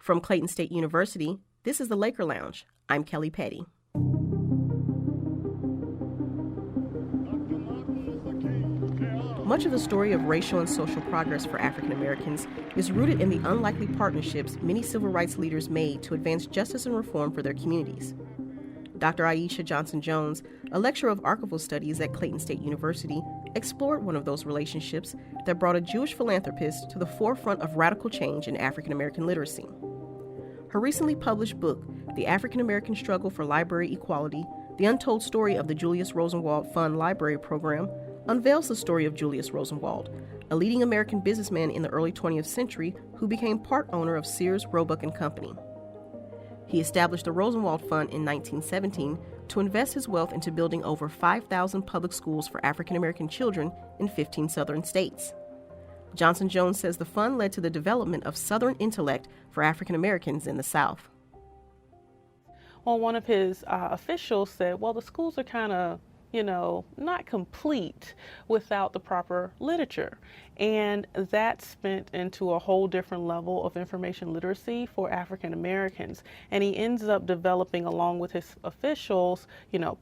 From Clayton State University, this is the Laker Lounge. I'm Kelly Petty. Much of the story of racial and social progress for African Americans is rooted in the unlikely partnerships many civil rights leaders made to advance justice and reform for their communities. Dr. Aisha Johnson-Jones, a lecturer of archival studies at Clayton State University, explored one of those relationships that brought a Jewish philanthropist to the forefront of radical change in African American literacy. Her recently published book, The African American Struggle for Library Equality, The Untold Story of the Julius Rosenwald Fund Library Program, unveils the story of Julius Rosenwald, a leading American businessman in the early 20th century who became part owner of Sears, Roebuck & Company. He established the Rosenwald Fund in 1917 to invest his wealth into building over 5,000 public schools for African American children in 15 southern states. Johnson-Jones says the fund led to the development of Southern intellect for African Americans in the South. Well, one of his officials said, well, the schools are kind of, not complete without the proper literature. And that spent into a whole different level of information literacy for African Americans. And he ends up developing, along with his officials,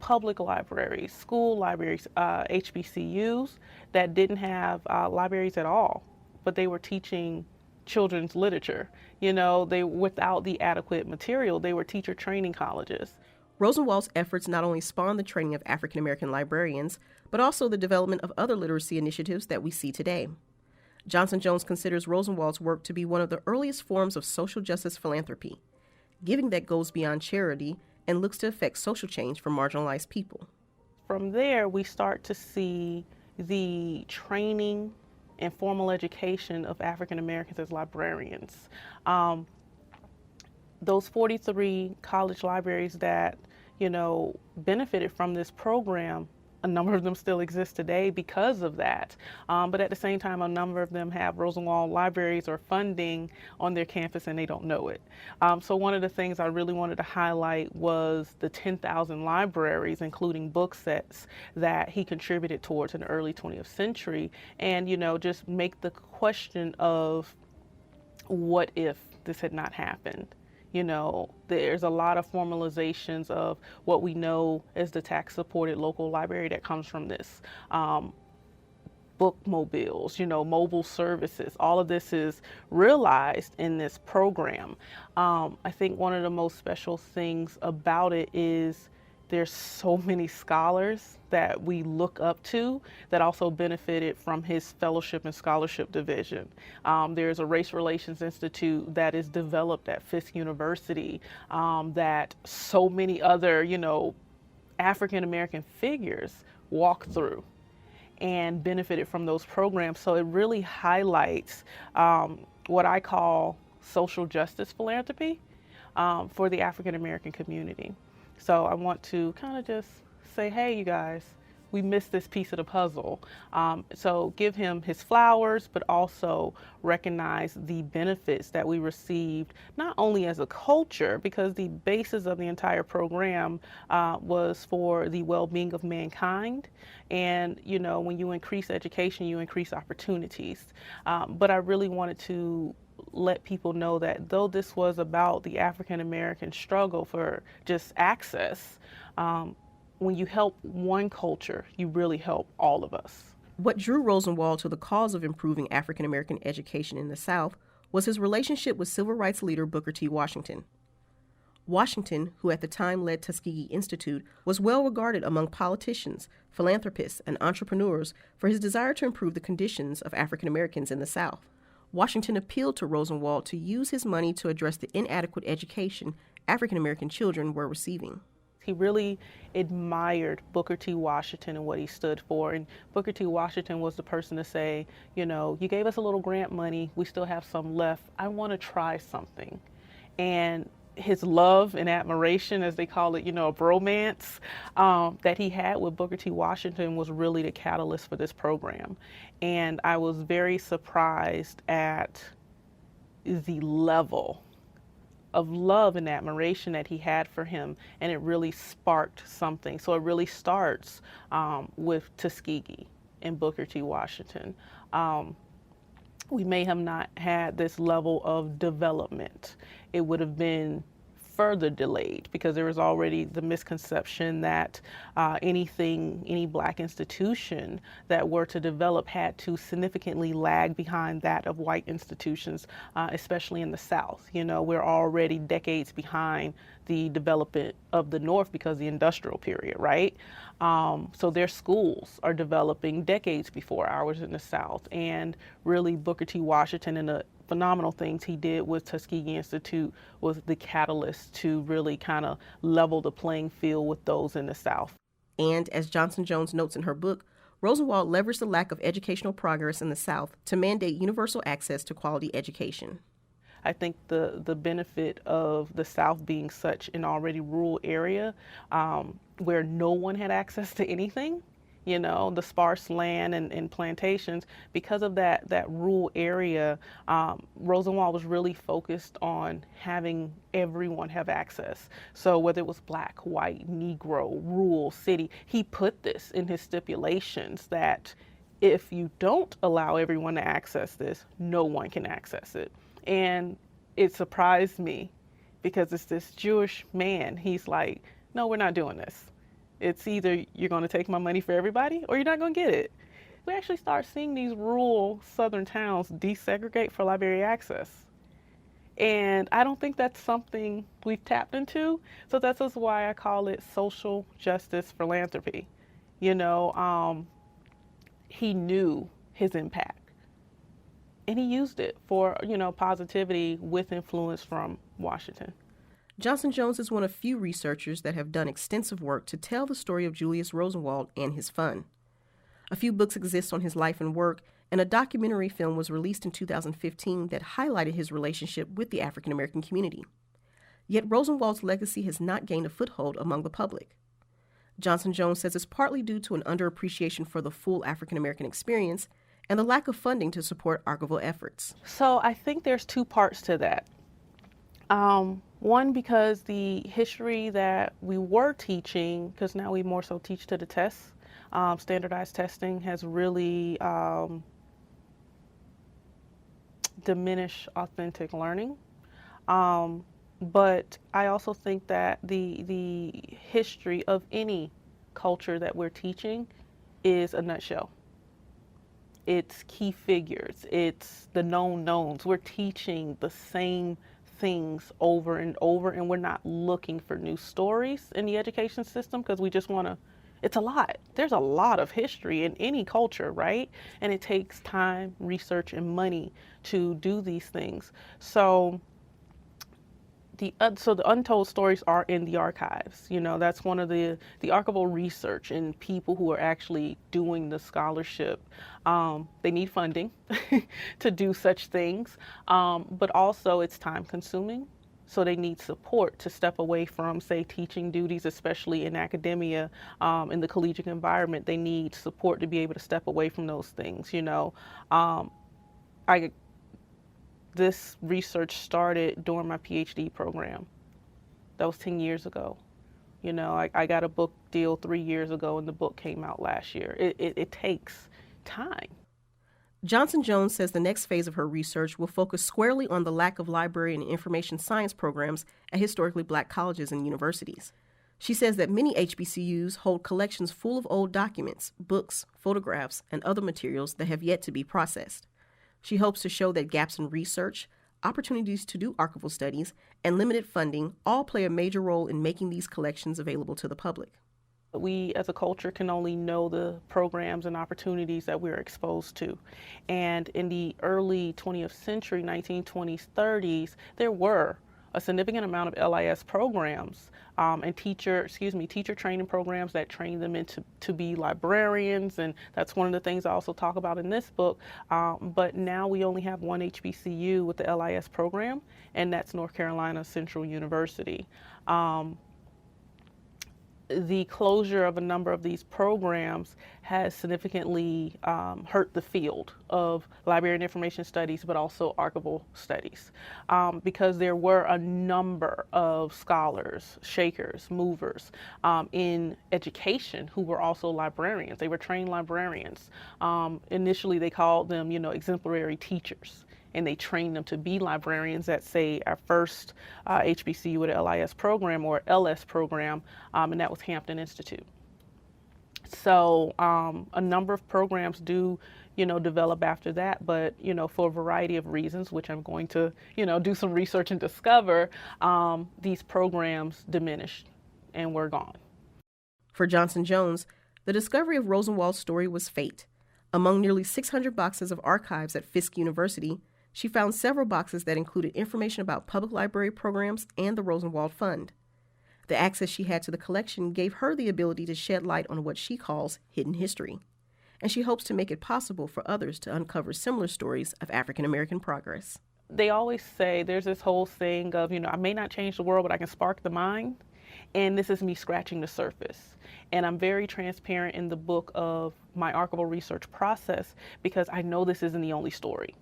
public libraries, school libraries, HBCUs that didn't have libraries at all, but they were teaching children's literature. Without the adequate material, they were teacher training colleges. Rosenwald's efforts not only spawned the training of African American librarians, but also the development of other literacy initiatives that we see today. Johnson-Jones considers Rosenwald's work to be one of the earliest forms of social justice philanthropy, giving that goes beyond charity and looks to affect social change for marginalized people. From there, we start to see the training and formal education of African Americans as librarians. Those 43 college libraries that, benefited from this program, a number of them still exist today because of that. But at the same time, a number of them have Rosenwald libraries or funding on their campus and they don't know it. So one of the things I really wanted to highlight was the 10,000 libraries, including book sets, that he contributed towards in the early 20th century. And, just make the question of what if this had not happened? There's a lot of formalizations of what we know as the tax-supported local library that comes from this. Bookmobiles, mobile services, all of this is realized in this program. I think one of the most special things about it is there's so many scholars that we look up to that also benefited from his fellowship and scholarship division. There's a Race Relations Institute that is developed at Fisk University that so many other, African American figures walk through and benefited from those programs. So it really highlights what I call social justice philanthropy for the African American community. So I want to kind of just say, hey, you guys, we missed this piece of the puzzle. So give him his flowers, but also recognize the benefits that we received, not only as a culture, because the basis of the entire program was for the well-being of mankind. And, when you increase education, you increase opportunities. But I really wanted to let people know that though this was about the African American struggle for just access, when you help one culture, you really help all of us. What drew Rosenwald to the cause of improving African American education in the South was his relationship with civil rights leader Booker T. Washington. Washington, who at the time led Tuskegee Institute, was well regarded among politicians, philanthropists, and entrepreneurs for his desire to improve the conditions of African Americans in the South. Washington appealed to Rosenwald to use his money to address the inadequate education African American children were receiving. He really admired Booker T. Washington and what he stood for. And Booker T. Washington was the person to say, you gave us a little grant money, we still have some left. I want to try something. And his love and admiration, as they call it, a bromance that he had with Booker T. Washington was really the catalyst for this program. And I was very surprised at the level of love and admiration that he had for him, and it really sparked something. So it really starts with Tuskegee and Booker T. Washington. we may have not had this level of development. It would have been further delayed because there was already the misconception that any black institution that were to develop had to significantly lag behind that of white institutions, especially in the South. You know, we're already decades behind the development of the North because of the industrial period, right? So their schools are developing decades before ours in the South. And really Booker T. Washington and the phenomenal things he did with Tuskegee Institute was the catalyst to really kind of level the playing field with those in the South. And as Johnson-Jones notes in her book, Rosenwald leveraged the lack of educational progress in the South to mandate universal access to quality education. I think the benefit of the South being such an already rural area where no one had access to anything, you know, the sparse land and plantations, because of that rural area, Rosenwald was really focused on having everyone have access. So whether it was black, white, Negro, rural, city, he put this in his stipulations that if you don't allow everyone to access this, no one can access it. And it surprised me because it's this Jewish man. He's like, no, we're not doing this. It's either you're going to take my money for everybody or you're not going to get it. We actually start seeing these rural southern towns desegregate for library access. And I don't think that's something we've tapped into. So that's just why I call it social justice philanthropy. You know, he knew his impact. And he used it for, you know, positivity with influence from Washington. Johnson-Jones is one of few researchers that have done extensive work to tell the story of Julius Rosenwald and his fund. A few books exist on his life and work, and a documentary film was released in 2015 that highlighted his relationship with the African American community. Yet Rosenwald's legacy has not gained a foothold among the public. Johnson-Jones says it's partly due to an underappreciation for the full African American experience and the lack of funding to support archival efforts. So I think there's two parts to that. One, because the history that we were teaching, because now we more so teach to the tests, standardized testing has really diminished authentic learning. But I also think that the history of any culture that we're teaching is a nutshell. It's key figures, it's the known knowns. We're teaching the same things over and over, and we're not looking for new stories in the education system because we just want to, it's a lot. There's a lot of history in any culture, right? And it takes time, research, and money to do these things. So the untold stories are in the archives. You know, that's one of the archival research and people who are actually doing the scholarship. They need funding to do such things, but also it's time consuming. So they need support to step away from, say, teaching duties, especially in academia, in the collegiate environment. They need support to be able to step away from those things, you know. This research started during my PhD program. That was 10 years ago. You know, I got a book deal 3 years ago and the book came out last year. It takes time. Johnson-Jones says the next phase of her research will focus squarely on the lack of library and information science programs at historically black colleges and universities. She says that many HBCUs hold collections full of old documents, books, photographs, and other materials that have yet to be processed. She hopes to show that gaps in research, opportunities to do archival studies, and limited funding all play a major role in making these collections available to the public. We as a culture can only know the programs and opportunities that we're exposed to. And in the early 20th century, 1920s, 30s, there were a significant amount of LIS programs and teacher training programs that train them to be librarians, and that's one of the things I also talk about in this book. But now we only have one HBCU with the LIS program, and that's North Carolina Central University. the closure of a number of these programs has significantly hurt the field of library and information studies, but also archival studies, because there were a number of scholars, shakers, movers in education who were also librarians. They were trained librarians. Initially, they called them, exemplary teachers, and they trained them to be librarians at, say, our first HBCU with an LIS program or LS program, and that was Hampton Institute. So a number of programs do, develop after that, but, for a variety of reasons, which I'm going to, do some research and discover, these programs diminished and were gone. For Johnson-Jones, the discovery of Rosenwald's story was fate. Among nearly 600 boxes of archives at Fisk University, she found several boxes that included information about public library programs and the Rosenwald Fund. The access she had to the collection gave her the ability to shed light on what she calls hidden history, and she hopes to make it possible for others to uncover similar stories of African American progress. They always say there's this whole thing of, I may not change the world, but I can spark the mind, and this is me scratching the surface. And I'm very transparent in the book of my archival research process because I know this isn't the only story.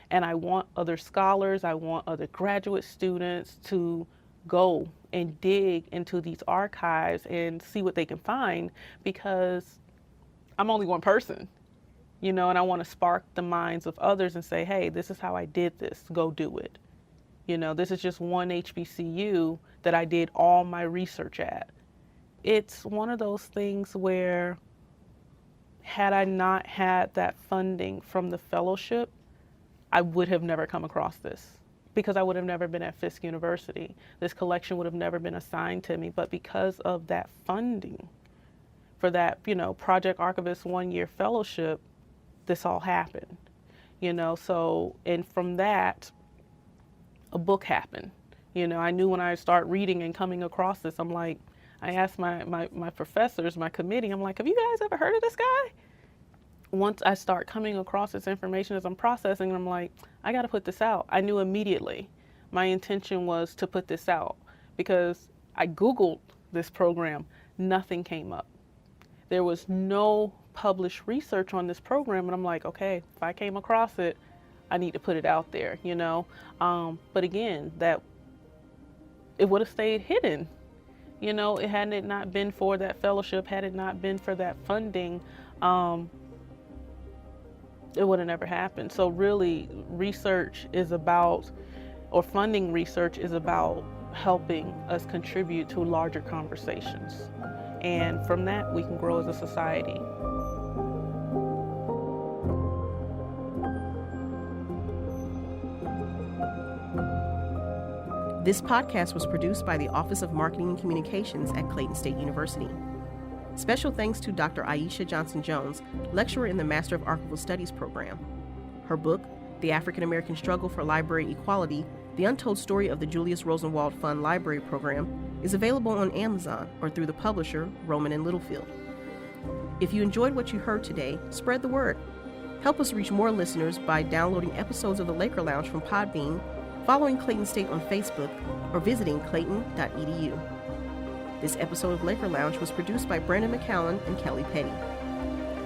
And I want other scholars, I want other graduate students to go and dig into these archives and see what they can find, because I'm only one person, and I want to spark the minds of others and say, hey, this is how I did this, go do it. This is just one HBCU that I did all my research at. It's one of those things where had I not had that funding from the fellowship, I would have never come across this, because I would have never been at Fisk University. This collection would have never been assigned to me, but because of that funding for that, Project Archivist 1-year fellowship, this all happened, so, and from that, a book happened. I knew when I started reading and coming across this, I'm like, I asked my professors, my committee, I'm like, have you guys ever heard of this guy? Once I start coming across this information as I'm processing, I'm like, I got to put this out. I knew immediately my intention was to put this out because I Googled this program. Nothing came up. There was no published research on this program. And I'm like, okay, if I came across it, I need to put it out there, But again, that it would have stayed hidden. It had it not been for that fellowship, had it not been for that funding, it would have never happened. So really, research is about, or funding research is about helping us contribute to larger conversations. And from that, we can grow as a society. This podcast was produced by the Office of Marketing and Communications at Clayton State University. Special thanks to Dr. Aisha Johnson-Jones, lecturer in the Master of Archival Studies program. Her book, The African American Struggle for Library Equality, The Untold Story of the Julius Rosenwald Fund Library Program, is available on Amazon or through the publisher, Rowman & Littlefield. If you enjoyed what you heard today, spread the word. Help us reach more listeners by downloading episodes of the Laker Lounge from Podbean, following Clayton State on Facebook, or visiting clayton.edu. This episode of Laker Lounge was produced by Brandon McCallan and Kelly Petty.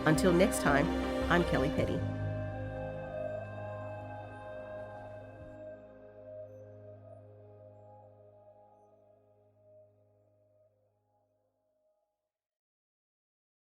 Until next time, I'm Kelly Petty.